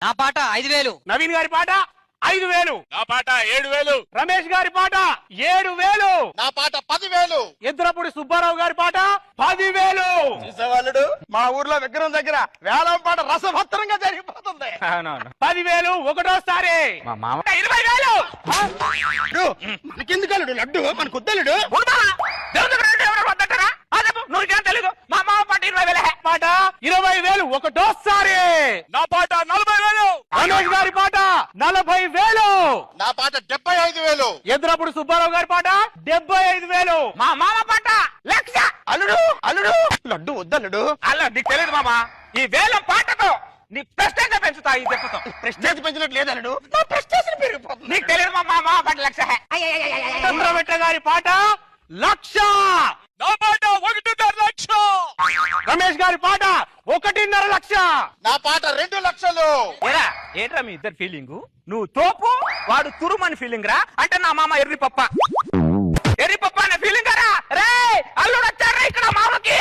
నా పాట 5,000. నవీన్ గారి పాట 5,000. నా పాట 7,000. రమేష్ గారి పాట 7,000. నా పాట 10,000. ఎద్దురపూడి సుబ్బారావు గారి పాట 10,000. చూసేవాళ్ళుడు మా ఊర్లో విగ్రహం దగ్గర వేలం పాట రసభత్తరంగా జరిగిపోతుంది. 10,000 ఒకటోసారి. మా మామ 20,000. మనకెందుకు అల్లుడు లడ్డు మన కొద్దలుడు నువ్వుకేం తెలీదు. మా మామ పాట 20,000. పాట 20,000 ఒకటోసారి. నా పాట 40,000. రమేష్ గారి పాట 40,000. నా పాట 75,000. ఎద్దురపూడి సుబ్బారావు గారి పాట 75,000. మా మామ పాట 1,00,000. అల్లుడు అల్లుడు లడ్డు వద్దల్లుడు. అలా నీకు తెలియదు మామ, ఈ వేలం పాటతో నీ ప్రెస్టేజ్ పెంచుతా. ఈ దెబ్బతో ప్రెస్టేజ్ పెంచినట్టు లేదు అల్లుడు, నా ప్రెస్టేజ్ పెరిగిపోతుంది. నీకు తెలియదు మా మామ పాట 1,00,000. చంద్రబెట్ట గారి పాట 1,00,000. నా పాట 1.5 లక్షలు. రమేష్ గారి పాట 1.5 లక్ష. నా పాట 2 లక్షలు. ఏరా ఏంట్రా మీ ఇద్దరు ఫీలింగ్? నువ్వు తోపు, వాడు తురుమని ఫీలింగ్ రా. అంటే నా మామ ఎర్రి పప్ప అనే ఫీలింగ్ రా. రే అల్లుడు వచ్చారా ఇక్కడ మామకి.